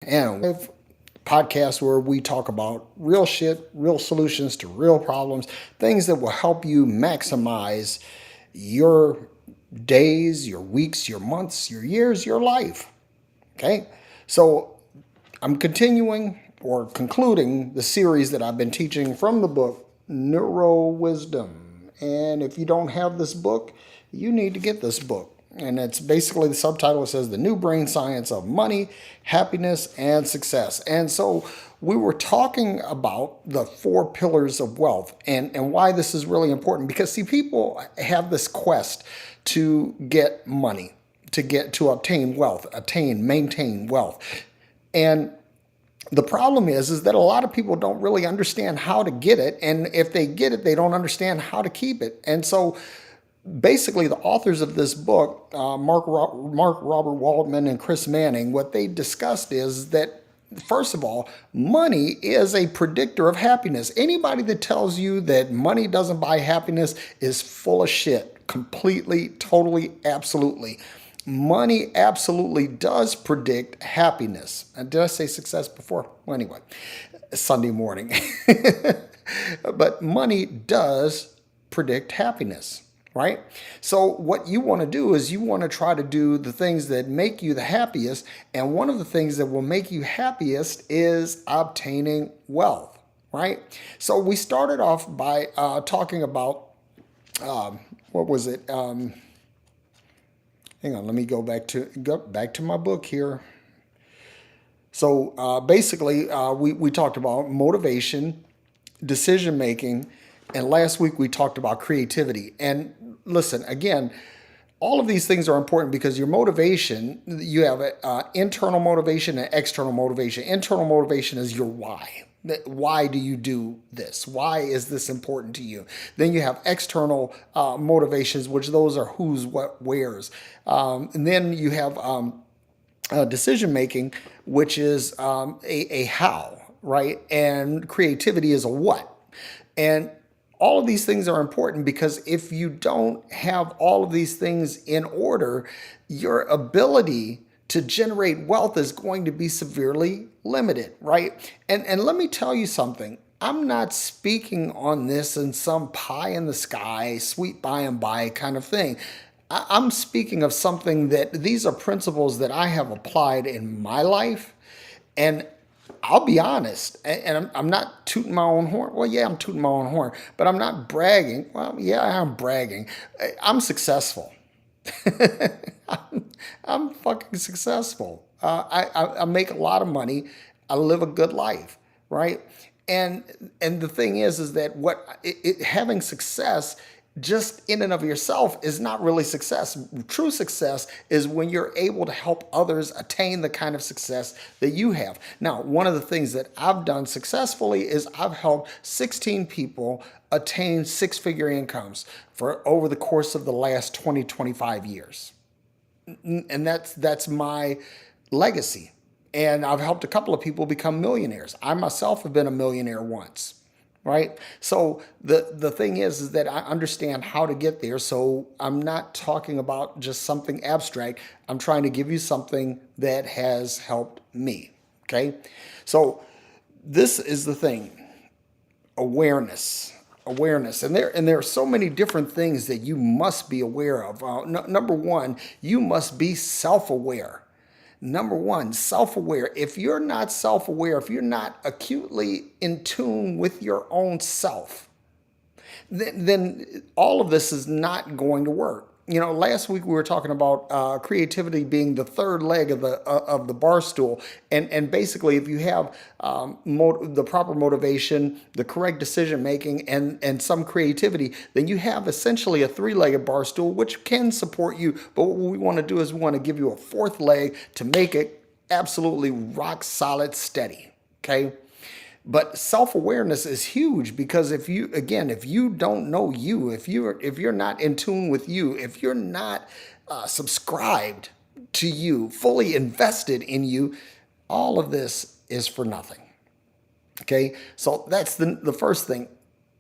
and we have podcasts where we talk about real shit, real solutions to real problems, things that will help you maximize your days, your weeks, your months, your years, your life. Okay? So I'm continuing or concluding the series that I've been teaching from the book NeuroWisdom. And if you don't have this book, you need to get this book. And it's basically the subtitle says The New Brain Science of Money, Happiness, and Success. And so we were talking about the four pillars of wealth and why this is really important. Because, see, people have this quest to get money, to obtain wealth, maintain wealth. And the problem is that a lot of people don't really understand how to get it. And if they get it, they don't understand how to keep it. And so basically the authors of this book, Mark Robert Waldman and Chris Manning, what they discussed is that, first of all, money is a predictor of happiness. Anybody that tells you that money doesn't buy happiness is full of shit. Completely, totally, absolutely. Money absolutely does predict happiness. And did I say success before? Well, anyway, Sunday morning. But money does predict happiness, right? So what you want to do is you want to try to do the things that make you the happiest. And one of the things that will make you happiest is obtaining wealth, right? So we started off by talking about, what was it? Hang on, let me go back to my book here. So basically, we talked about motivation, decision making, and last week we talked about creativity. And listen, again, all of these things are important because your motivation, you have internal motivation and external motivation. Internal motivation is your why. Why do you do this? Why is this important to you? Then you have external motivations, which those are who's, what, where's. And then you have decision making, which is a how, right? And creativity is a what. And all of these things are important because if you don't have all of these things in order, your ability to generate wealth is going to be severely limited, right? And let me tell you something. I'm not speaking on this in some pie in the sky, sweet by and by kind of thing. I'm speaking of something that these are principles that I have applied in my life. And I'll be honest, and I'm not tooting my own horn. Well, yeah, I'm tooting my own horn, but I'm not bragging. Well, yeah, I'm bragging. I'm successful. I'm fucking successful. I make a lot of money. I live a good life, right? And the thing is that having success just in and of yourself is not really success. True success is when you're able to help others attain the kind of success that you have. Now, one of the things that I've done successfully is I've helped 16 people attain six-figure incomes for over the course of the last 25 years. And that's my legacy. And I've helped a couple of people become millionaires. I myself have been a millionaire once. Right? So the thing is that I understand how to get there. So I'm not talking about just something abstract. I'm trying to give you something that has helped me. Okay? So this is the thing. Awareness. And there are so many different things that you must be aware of. Number one, you must be self-aware. Number one, self-aware. If you're not self-aware, if you're not acutely in tune with your own self, then all of this is not going to work. You know, last week we were talking about creativity being the third leg of the bar stool, and basically, if you have the proper motivation, the correct decision making, and some creativity, then you have essentially a three-legged bar stool, which can support you. But what we want to do is we want to give you a fourth leg to make it absolutely rock solid, steady. Okay. But self-awareness is huge because if you don't know you, if you're not in tune with you, if you're not subscribed to you, fully invested in you, all of this is for nothing. Okay, so that's the first thing,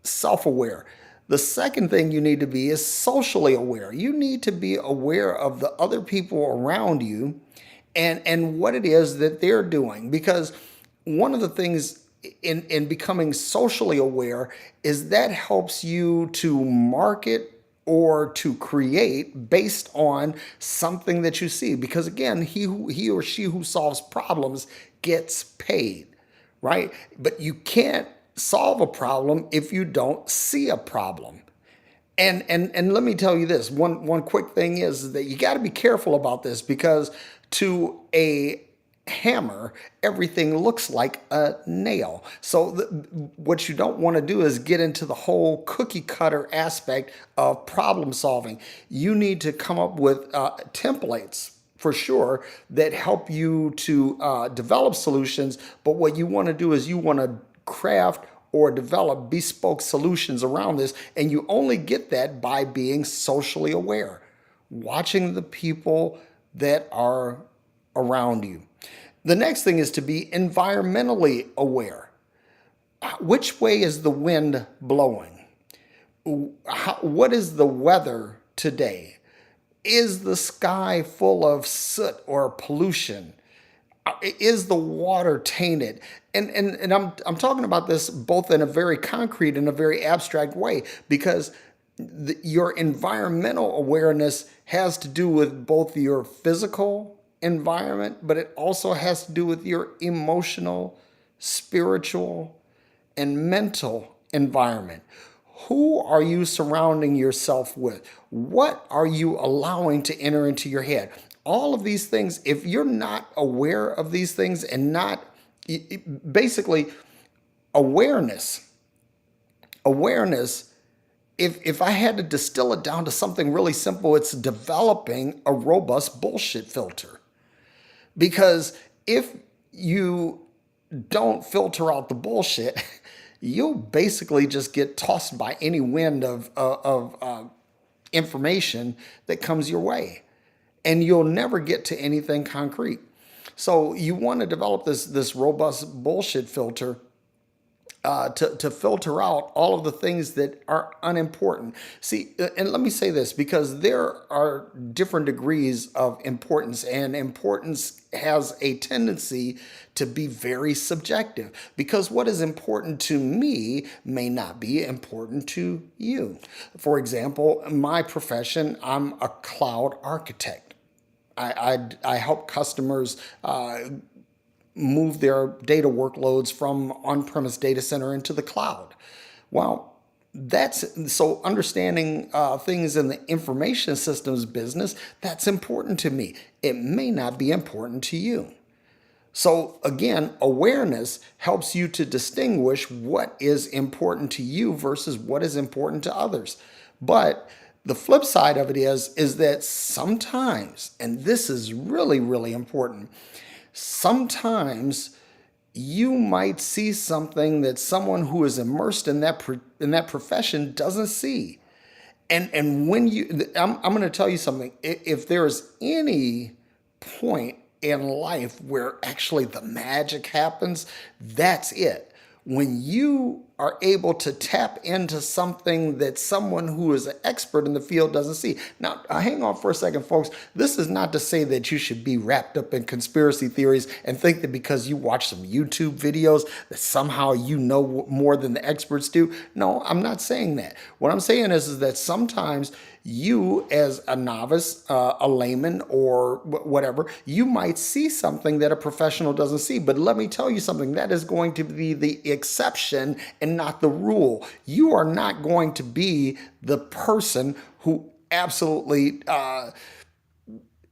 self-aware. The second thing you need to be is socially aware. You need to be aware of the other people around you and what it is that they're doing. Because one of the things in becoming socially aware is that helps you to market or to create based on something that you see. Because again, he or she who solves problems gets paid, right? But you can't solve a problem if you don't see a problem. And let me tell you this, one quick thing is that you got to be careful about this, because to a hammer, everything looks like a nail. So what you don't want to do is get into the whole cookie cutter aspect of problem solving. You need to come up with templates for sure that help you to develop solutions. But what you want to do is you want to craft or develop bespoke solutions around this. And you only get that by being socially aware, watching the people that are around you. The next thing is to be environmentally aware. Which way is the wind blowing? What is the weather today? Is the sky full of soot or pollution? Is the water tainted? And I'm talking about this both in a very concrete and a very abstract way, because your environmental awareness has to do with both your physical environment, but it also has to do with your emotional, spiritual, and mental environment. Who are you surrounding yourself with? What are you allowing to enter into your head? All of these things, if you're not aware of these things and not basically awareness, if I had to distill it down to something really simple, it's developing a robust bullshit filter. Because if you don't filter out the bullshit, you'll basically just get tossed by any wind of information that comes your way, and you'll never get to anything concrete. So you want to develop this robust bullshit filter to filter out all of the things that are unimportant. See, and let me say this, because there are different degrees of importance, and importance has a tendency to be very subjective, because what is important to me may not be important to you. For example, my profession, I'm a cloud architect. I help customers move their data workloads from on-premise data center into the cloud. Well, that's so understanding things in the information systems business, that's important to me. It may not be important to you. So again, awareness helps you to distinguish what is important to you versus what is important to others. But the flip side of it is that sometimes, and this is really, really important, sometimes you might see something that someone who is immersed in that profession doesn't see. And when I'm going to tell you something. If there is any point in life where actually the magic happens, that's it. When you are able to tap into something that someone who is an expert in the field doesn't see. Now, hang on for a second, folks. This is not to say that you should be wrapped up in conspiracy theories and think that because you watch some YouTube videos that somehow you know more than the experts do. No, I'm not saying that. What I'm saying is that sometimes you, as a novice, a layman, or whatever, you might see something that a professional doesn't see. But let me tell you something, that is going to be the exception and not the rule. You are not going to be the person who absolutely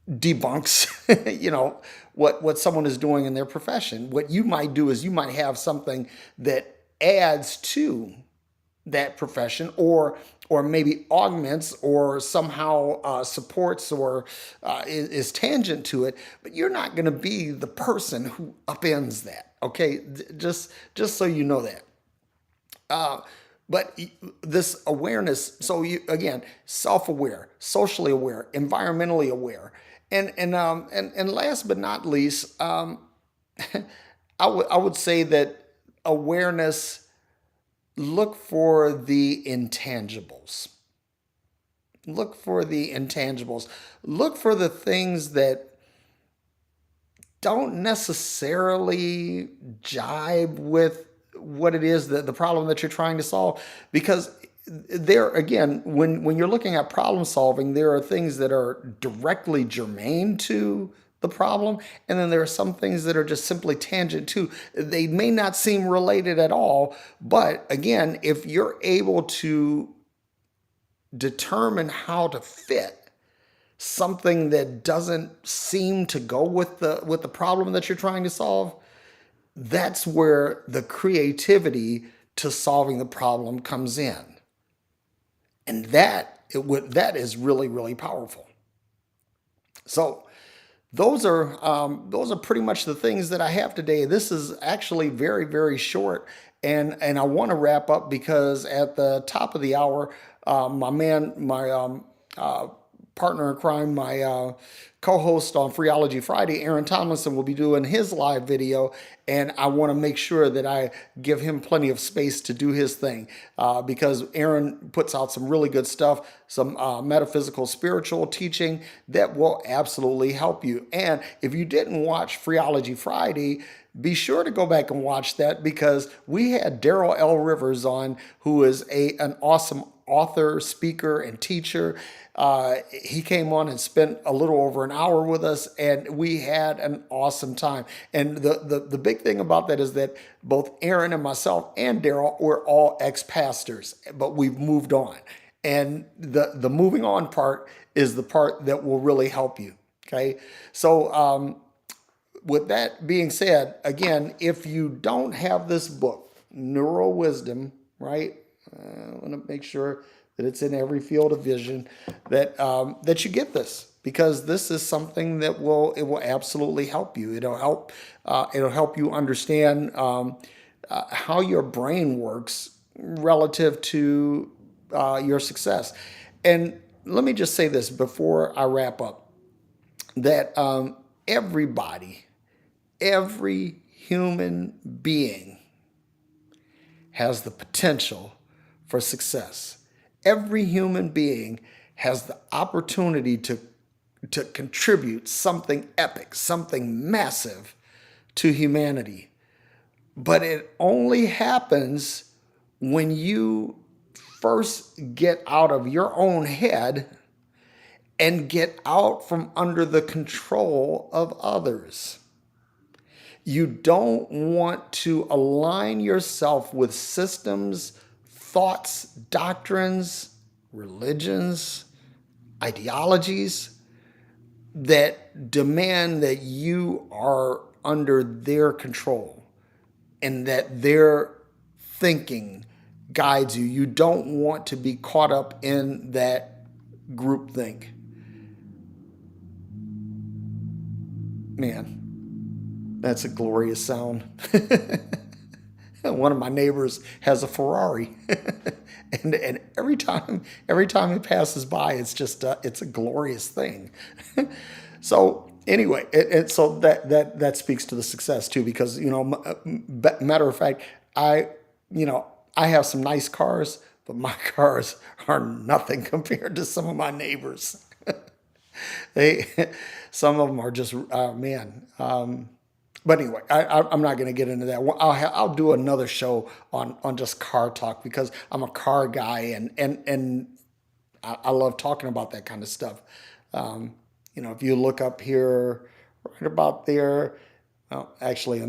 debunks, what someone is doing in their profession. What you might do is you might have something that adds to that profession, or maybe augments or somehow supports or is tangent to it, but you're not going to be the person who upends that. Okay, just so you know that. But this awareness, so you again, self-aware, socially aware, environmentally aware, and last but not least, I would say that awareness. Look for the intangibles. Look for the intangibles. Look for the things that don't necessarily jibe with what it is, the problem that you're trying to solve. Because there, again, when you're looking at problem solving, there are things that are directly germane to the problem, and then there are some things that are just simply tangent to. They may not seem related at all, but again, if you're able to determine how to fit something that doesn't seem to go with the problem that you're trying to solve, that's where the creativity to solving the problem comes in. And that is really, really powerful. So those are pretty much the things that I have today. This is actually very, very short, and I want to wrap up because at the top of the hour, my partner in crime, my co-host on Freeology Friday, Aaron Tomlinson, will be doing his live video, and I want to make sure that I give him plenty of space to do his thing because Aaron puts out some really good stuff, some metaphysical, spiritual teaching that will absolutely help you. And if you didn't watch Freeology Friday, be sure to go back and watch that because we had Daryl L. Rivers on, who is an awesome author, speaker, and teacher. He came on and spent a little over an hour with us, and we had an awesome time. And the big thing about that is that both Aaron and myself and Daryl were all ex-pastors, but we've moved on. And the moving on part is the part that will really help you. Okay, so with that being said, again, if you don't have this book, NeuroWisdom, right? I want to make sure that it's in every field of vision, that you get this, because this is something that will absolutely help you. It'll help you understand how your brain works relative to your success. And let me just say this before I wrap up, that every human being has the potential for success. Every human being has the opportunity to contribute something epic, something massive to humanity. But it only happens when you first get out of your own head and get out from under the control of others. You don't want to align yourself with systems, thoughts, doctrines, religions, ideologies that demand that you are under their control and that their thinking guides you. You don't want to be caught up in that groupthink. Man, that's a glorious sound. One of my neighbors has a Ferrari, and every time he passes by, it's a glorious thing. So anyway, so that speaks to the success too, because matter of fact, I have some nice cars, but my cars are nothing compared to some of my neighbors. Some of them are just man. But anyway, I'm not going to get into that. I'll do another show on just car talk because I'm a car guy and I love talking about that kind of stuff. If you look up here, right about there, actually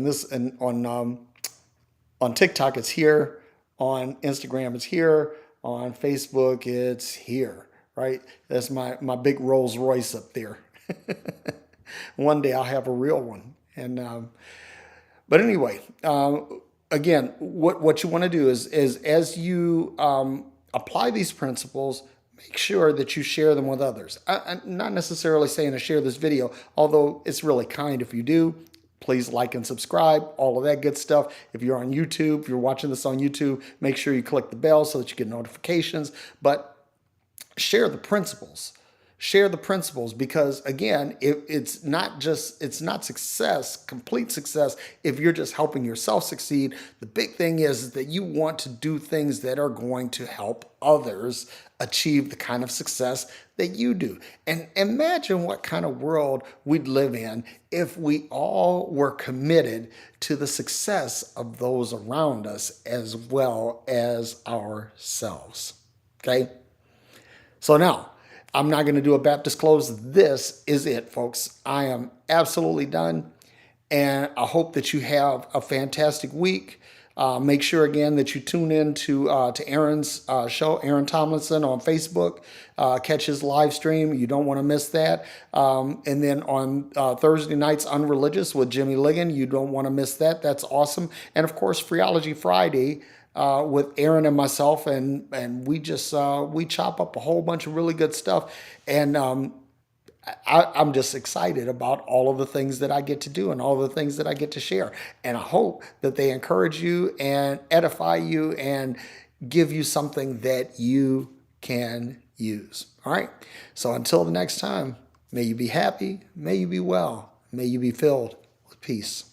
on TikTok it's here, on Instagram it's here, on Facebook it's here, right? That's my big Rolls Royce up there. One day I'll have a real one. But anyway, again, what you want to do is as you apply these principles, make sure that you share them with others. I'm not necessarily saying to share this video, although it's really kind if you do. Please like and subscribe, all of that good stuff. If you're on YouTube, if you're watching this on YouTube, make sure you click the bell so that you get notifications. But share the principles. Share the principles, because again, it's not success, complete success, if you're just helping yourself succeed. The big thing is that you want to do things that are going to help others achieve the kind of success that you do. And imagine what kind of world we'd live in if we all were committed to the success of those around us as well as ourselves. Okay? So now, I'm not going to do a Baptist close. This is it, folks. I am absolutely done. And I hope that you have a fantastic week. Make sure again that you tune in to Aaron's show, Aaron Tomlinson on Facebook. Catch his live stream. You don't want to miss that. And then on Thursday nights, Unreligious with Jimmy Ligon. You don't want to miss that. That's awesome. And of course, Phreology Friday with Aaron and myself, and we just we chop up a whole bunch of really good stuff. And I'm just excited about all of the things that I get to do and all the things that I get to share. And I hope that they encourage you and edify you and give you something that you can use. All right. So until the next time, may you be happy, may you be well, may you be filled with peace.